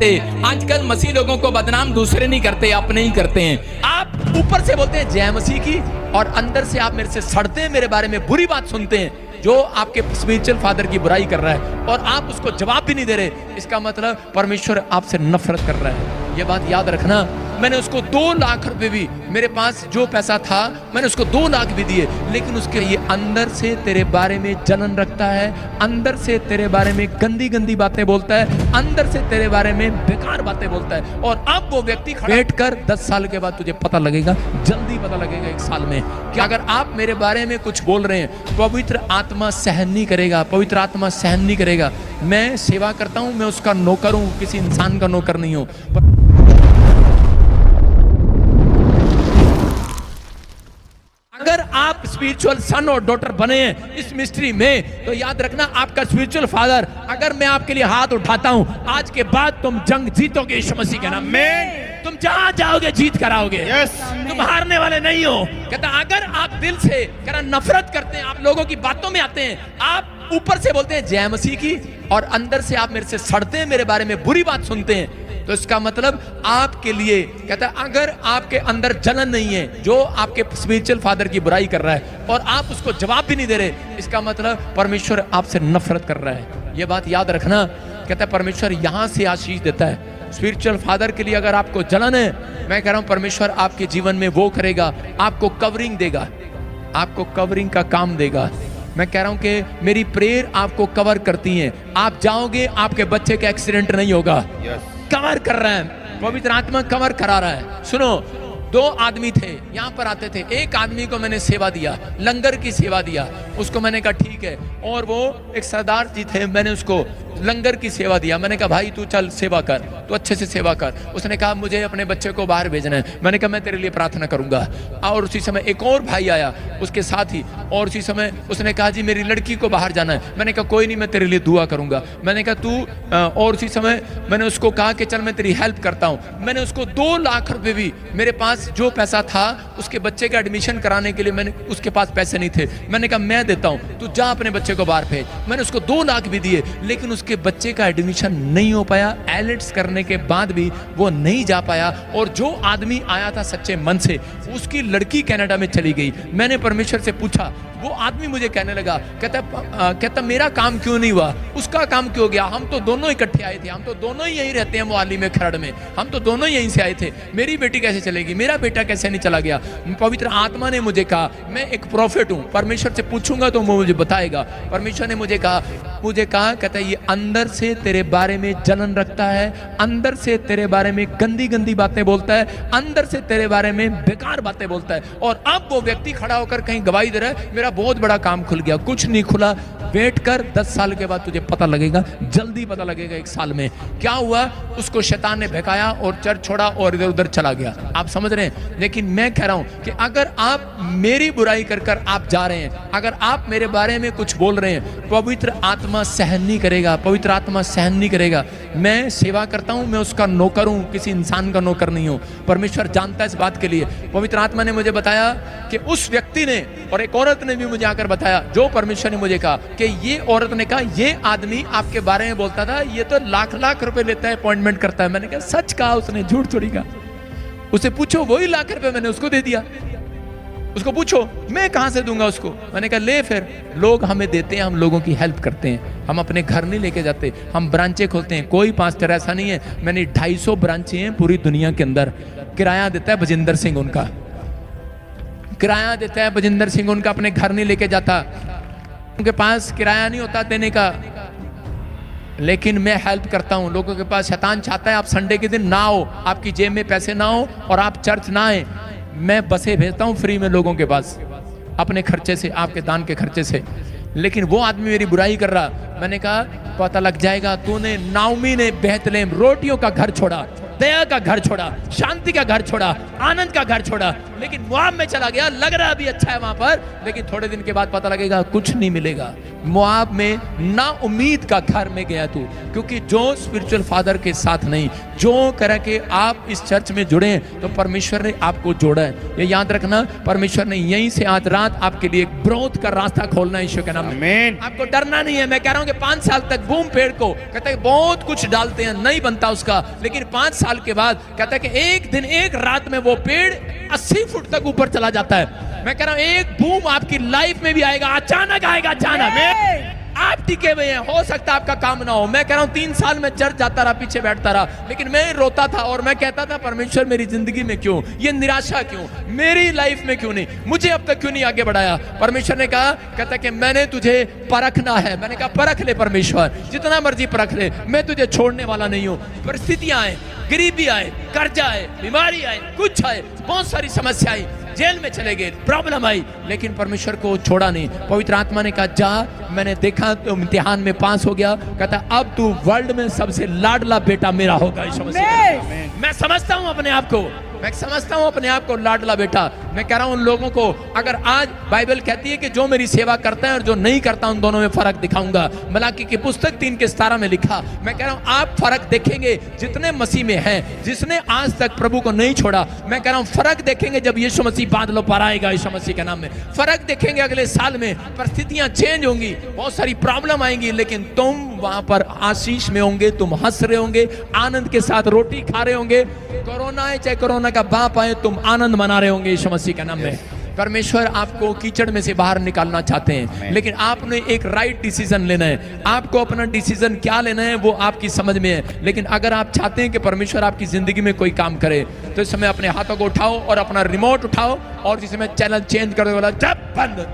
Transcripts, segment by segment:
आजकल मसीह लोगों को बदनाम दूसरे नहीं करते, अपने ही करते हैं। आप ऊपर से बोलते हैं जय मसीह की, और अंदर से आप मेरे से सड़ते हैं, मेरे बारे में बुरी बात सुनते हैं। जो आपके स्पिरिचुअल फादर की बुराई कर रहा है और आप उसको जवाब भी नहीं दे रहे, इसका मतलब परमेश्वर आपसे नफरत कर रहा है। ये बात याद रखना। मैंने उसको 2 लाख रुपए भी, मेरे पास जो पैसा था मैंने उसको 2 लाख भी दिए, लेकिन उसके ये अंदर से तेरे बारे में जलन रखता है, अंदर से तेरे बारे में गंदी गंदी बातें बोलता है, अंदर से तेरे बारे में बेकार बातें बोलता है। और अब वो व्यक्ति वेट कर, 10 साल के बाद तुझे पता लगेगा, जल्दी पता लगेगा 1 साल में, कि अगर आप मेरे बारे में कुछ बोल रहे हैं, पवित्र आत्मा सहन नहीं करेगा, पवित्र आत्मा सहन नहीं करेगा। मैं सेवा करता हूं, मैं उसका नौकर हूं, किसी इंसान का नौकर नहीं हूं। अगर आप स्पिरिचुअल सन और डॉटर बने हैं इस मिस्ट्री में, तो याद रखना आपका स्पिरिचुअल फादर, अगर मैं आपके लिए हाथ उठाता हूं, आज के बाद तुम जंग जीतोगे यीशु मसीह के नाम में। तुम जहां जाओगे जीत कराओगे। तुम हारने वाले नहीं हो। कहता अगर आप दिल से नफरत करते हैं, आप लोगों की बातों में आते हैं, आप ऊपर से बोलते हैं जय मसीह की, और अंदर से आप मेरे से सड़ते हैं, मेरे बारे में बुरी बात सुनते हैं, तो इसका मतलब आपके लिए, कहता है अगर आपके अंदर जलन नहीं है, जो आपके स्पिरिचुअल फादर की बुराई कर रहा है और आप उसको जवाब भी नहीं दे रहे, इसका मतलब परमेश्वर आपसे नफरत कर रहा है। यह बात याद रखना। कहता है परमेश्वर यहां से आशीष देता है। स्पिरिचुअल फादर के लिए अगर आपको जलन है, मैं कह रहा हूं परमेश्वर आपके जीवन में वो करेगा, आपको कवरिंग देगा, आपको कवरिंग का काम देगा। मैं कह रहा हूं कि मेरी प्रेयर आपको कवर करती है। आप जाओगे, आपके बच्चे का एक्सीडेंट नहीं होगा। कवर कर रहा है, पवित्र आत्मा कवर करा रहा है। सुनो, 2 आदमी थे, यहाँ पर आते थे। एक आदमी को मैंने सेवा दिया, लंगर की सेवा दिया, उसको मैंने कहा ठीक है। और वो एक सरदार जी थे, मैंने उसको लंगर की सेवा दिया। मैंने कहा भाई तू चल सेवा कर, तू अच्छे से सेवा कर। उसने कहा मुझे अपने बच्चे को बाहर भेजना है। मैंने कहा मैं तेरे लिए प्रार्थना करूंगा। और उसी समय एक और भाई आया उसके साथ ही, और उसी समय उसने कहा जी मेरी लड़की को बाहर जाना है। मैंने कहा कोई नहीं, मैं तेरे लिए दुआ करूंगा। मैंने कहा तू, और उसी समय मैंने उसको कहा कि चल मैं तेरी हेल्प करता हूं। मैंने उसको 2 लाख रुपए भी, मेरे पास जो पैसा था उसके बच्चे का एडमिशन कराने के लिए, मैंने उसके पास पैसे नहीं थे, मैंने कहा मैं देता हूं, तू जा अपने बच्चे को बाहर भेज। मैंने उसको 2 लाख भी दिए, लेकिन उसके बच्चे का एडमिशन नहीं हो पाया। एलिट्स करने के बाद भी वो नहीं जा पाया। और जो आदमी आया था सच्चे मन से, उसकी लड़की कनाडा में चली गई। मैंने परमेश्वर से पूछा, वो आदमी मुझे कहने लगा, कहता मेरा काम क्यों नहीं हुआ, उसका काम क्यों गया? हम तो दोनों इकट्ठे आए थे, हम तो दोनों ही यहीं रहते हैं मोहाली में, खरड़ में, हम तो दोनों यहीं से आए थे। मेरी बेटी कैसे चलेगी, मेरा बेटा कैसे नहीं चला गया? पवित्र आत्मा ने मुझे कहा, मैं एक प्रॉफिट हूं, परमेश्वर से पूछूंगा तो वो मुझे बताएगा। परमेश्वर ने मुझे कहा, कहता है ये अंदर से तेरे बारे में जलन रखता है, अंदर से तेरे बारे में गंदी गंदी बातें बोलता है, अंदर से तेरे बारे में बेकार बातें बोलता है। और अब वो व्यक्ति खड़ा होकर कहीं गवाही दे रहा है, मेरा बहुत बड़ा काम खुल गया। कुछ नहीं खुला, वेट कर, 10 साल के बाद तुझे पता लगेगा, जल्दी पता लगेगा 1 साल में। क्या हुआ? उसको शैतान ने बहकाया और चर्च छोड़ा और इधर उधर चला गया। आप समझ रहे हैं? लेकिन मैं कह रहा हूं कि अगर आप मेरी बुराई कर कर आप जा रहे हैं, अगर आप मेरे बारे में कुछ बोल रहे हैं, पवित्र आत्मा सहन नहीं करेगा, पवित्र आत्मा सहन नहीं करेगा। मैं सेवा करता हूं, मैं उसका नौकर हूं, किसी इंसान का नौकर नहीं हूं। परमेश्वर जानता है इस बात के लिए। पवित्र आत्मा ने मुझे बताया कि उस व्यक्ति ने, और एक औरत ने भी मुझे आकर बताया, जो परमेश्वर ने मुझे कहा कि ये औरत ने कहा ये आदमी आपके बारे में बोलता था, ये तो लाख लाख रुपए लेता है, अपॉइंटमेंट करता है। मैंने कहा सच कहा उसने, झूठ थोड़ी कहा। उसे पूछो, वही लाख रुपए मैंने उसको दे दिया। उसको पूछो मैं कहां से दूंगा उसको। मैंने कहा ले, फिर लोग हमें देते हैं, हम लोगों की हेल्प करते हैं, हम अपने घर नहीं लेके जाते, हम ब्रांचें खोलते हैं। कोई पास्टर ऐसा नहीं है, मैंने 250 ब्रांचें हैं पूरी दुनिया के अंदर। किराया देता है बजिंदर सिंह, उनका किराया देता है बजिंदर सिंह, उनका अपने घर नहीं लेके जाता, उनके पास किराया नहीं होता देने का। लेकिन मैं हेल्प करता हूं लोगों के पास। शैतान चाहता है आप संडे के दिन ना आओ, आपकी जेब में पैसे ना हो और आप चर्च ना आए। मैं बसें भेजता हूं फ्री में लोगों के पास, अपने खर्चे से, आपके दान के खर्चे से। लेकिन वो आदमी मेरी बुराई कर रहा। मैंने कहा पता लग जाएगा, तूने नाओमी ने बेहतलेम रोटियों का घर छोड़ा, दया का घर छोड़ा, शांति का घर छोड़ा, आनंद का घर छोड़ा, लेकिन मोआब में चला गया। लग रहा अभी अच्छा है वहां पर, लेकिन थोड़े दिन के बाद पता लगेगा कुछ नहीं मिलेगा। मोआब में ना उम्मीद का घर में गया तू, क्योंकि जो स्पिरिचुअल फादर के साथ नहीं, जो कह के आप इस चर्च में जुड़े हैं तो परमेश्वर ने आपको जोड़ा है। ये याद रखना, परमेश्वर ने यहीं से आज रात आपके लिए एक ग्रोथ का रास्ता खोलना है ईश्वर के नाम में। आपको डरना नहीं है। मैं कह रहा हूं कि 5 साल तक बूम पेड़ को कहते हैं बहुत कुछ डालते हैं, नहीं बनता उसका, लेकिन 5 साल के बाद कहते हैं कि एक दिन एक रात में वो पेड़ 80 फुट तक ऊपर चला जाता है। मैं कह रहा हूं एक बूम आपकी लाइफ में भी आएगा, अचानक आएगा, अचानक। आप टिके हुए हैं, हो सकता है आपका काम ना हो। मैं कह रहा हूं 3 साल में चर्च जाता रहा, पीछे बैठता रहा, लेकिन मैं रोता था और मैं कहता था परमेश्वर मेरी जिंदगी में क्यों ये निराशा, क्यों मेरी लाइफ में क्यों नहीं, मुझे अब तक क्यों नहीं आगे बढ़ाया। परमेश्वर ने कहा, कहता कि मैंने तुझे परखना है। मैंने कहा परख ले परमेश्वर, जितना मर्जी परख ले, मैं तुझे छोड़ने वाला नहीं हूं। परिस्थितियां आए, गरीबी आए, कर्जा आए, बीमारी आए, कुछ आए, बहुत सारी समस्या आई, जेल में चले गए, प्रॉब्लम आई, लेकिन परमेश्वर को छोड़ा नहीं। पवित्र आत्मा ने कहा जा, मैंने देखा तो इम्तिहान में पास हो गया। कहता अब तू वर्ल्ड में सबसे लाडला बेटा मेरा होगा। मैं समझता हूं अपने आप को, मैं समझता हूं अपने आप को लाडला बेटा। मैं कह रहा हूं उन लोगों को, अगर आज बाइबल कहती है कि जो मेरी सेवा करता है और जो नहीं करता उन दोनों में फर्क दिखाऊंगा। मलाकी की पुस्तक 3:17 में लिखा। मैं कह रहा हूं आप फर्क देखेंगे जितने मसीह में हैं, जिसने आज तक प्रभु को नहीं छोड़ा। मैं कह रहा हूं फर्क देखेंगे जब यीशु मसीह बादलों पर आएगा, यीशु मसीह के नाम में फर्क देखेंगे। अगले साल में परिस्थितियां चेंज होंगी, बहुत सारी प्रॉब्लम आएंगी, लेकिन तुम वहां पर आशीष में होंगे, तुम हंस रहे होंगे, आनंद के साथ रोटी खा रहे होंगे। कोरोना आए चाहे कोरोना का बाप आए, तुम आनंद मना रहे होंगे यीशु मसीह के नाम में। परमेश्वर आपको कीचड़ में से बाहर निकालना चाहते हैं, लेकिन आपने एक राइट डिसीजन लेना है। आपको अपना डिसीजन क्या लेना है वो आपकी समझ में है, लेकिन अगर आप चाहते हैं कि परमेश्वर आपकी जिंदगी में कोई काम करे तो इस समय अपने हाथों को उठाओ और अपना रिमोट उठाओ और जिस समय चैनल चेंज करने वाला जब बंद।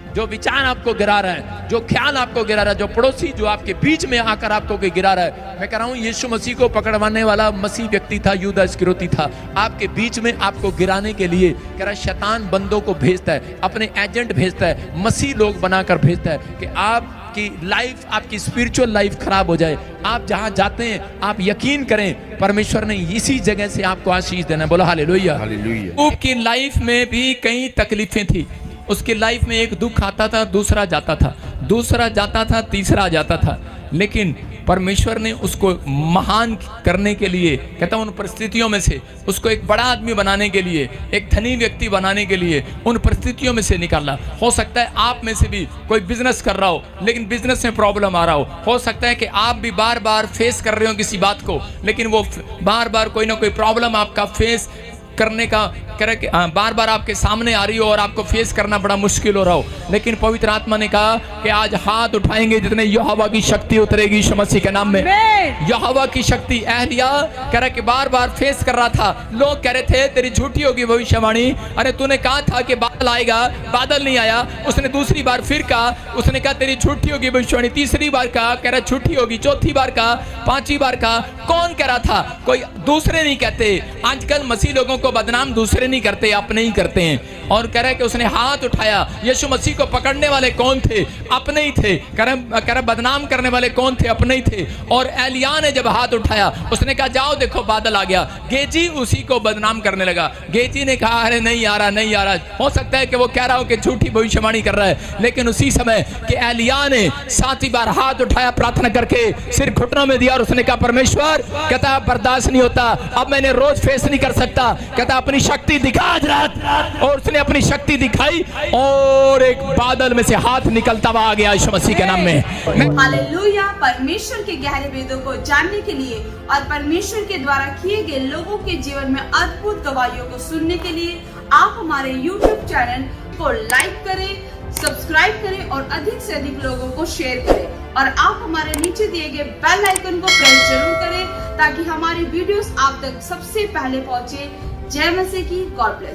जो विचार आपको गिरा रहा है, जो ख्याल आपको गिरा रहा है, जो पड़ोसी जो आपके बीच में आकर आपको गिरा रहा है, मैं कह रहा हूं यीशु मसीह को पकड़वाने वाला मसीह व्यक्ति था, यूदा इस्करियोती था। आपके बीच में आपको गिराने के लिए कह रहा शैतान बंदों को भेजता है, अपने एजेंट भेजता है, मसीह लोग बनाकर भेजता है कि आपकी लाइफ, आपकी स्पिरिचुअल लाइफ खराब हो जाए। आप जहां जाते हैं आप यकीन करें परमेश्वर ने इसी जगह से आपको आशीष देना है। बोलो हालेलुया। आपकी लाइफ में भी कई तकलीफें थी। उसकी लाइफ में एक दुख आता था, दूसरा जाता था, दूसरा जाता था, तीसरा जाता था, लेकिन परमेश्वर ने उसको महान करने के लिए, कहता हूं उन परिस्थितियों में से उसको एक बड़ा आदमी बनाने के लिए, एक धनी व्यक्ति बनाने के लिए उन परिस्थितियों में से निकालना। हो सकता है आप में से भी कोई बिजनेस कर रहा हो लेकिन बिजनेस में प्रॉब्लम आ रहा हो सकता है कि आप भी बार बार फेस कर रहे हो किसी बात को, लेकिन वो बार बार कोई ना कोई प्रॉब्लम आपका फेस करने का बार बार आपके सामने आ रही हो और आपको फेस करना बड़ा मुश्किल हो रहा हो, लेकिन पवित्र आत्मा ने कहा कि आज हाथ उठाएंगे जितने यहोवा की शक्ति उतरेगी यीशु मसीह के नाम में। यहोवा की शक्ति एहलिया कह रहा कि बार बार फेस कर रहा था, लोग कह रहे थे तेरी झूठी होगी भविष्यवाणी, अरे तूने कहा था कि बादल आएगा, बादल नहीं आया। उसने दूसरी बार फिर कहा, उसने कहा तेरी झूठी होगी भविष्यवाणी, तीसरी बार कहा, कह रहा झूठी होगी, चौथी बार कहा, पांचवी बार कहा। कौन कह रहा था? कोई दूसरे नहीं कहते। आजकल मसीह लोगों को बदनाम दूसरे नहीं करते, अपने ही करते हैं। और कह रहा है कि उसने हाथ उठाया, यीशु मसीह को पकड़ने वाले कौन थे? अपने ही थे। कह रहा बदनाम करने वाले कौन थे? अपने ही थे। और एलिया ने जब हाथ उठाया उसने कहा जाओ देखो बादल आ गया। गेजी उसी को बदनाम करने लगा। गेजी ने कहा अरे नहीं आ रहा, नहीं आ रहा। हो सकता है कि वो कह रहा हो कि झूठी भविष्यवाणी कर रहा है, लेकिन उसी समय कि एलिया ने 7 बार हाथ उठाया, प्रार्थना करके सिर घुटनों में दिया और उसने कहा परमेश्वर, कहता बर्दाश्त नहीं होता, अब मैंने रोज फेस नहीं कर सकता, कहता अपनी शक्ति दिखा आज रात। और उसने अपनी शक्ति दिखाई और एक बादल में से हाथ निकलता हुआ आ गया यीशु मसीह के नाम में। हालेलुया। परमेश्वर के गहरे वेदों को जानने के लिए और परमेश्वर के द्वारा किए गए लोगों के जीवन में अद्भुत गवाहियों को सुनने के लिए आप हमारे YouTube चैनल को लाइक करें, सब्सक्राइब करें और अधिक से अधिक लोगों को शेयर करें। और आप हमारे नीचे दिए गए बेल आइकन को प्रेस जरूर करें ताकि हमारी वीडियोस आप तक सबसे पहले पहुंचे। जय मसीह की। God bless.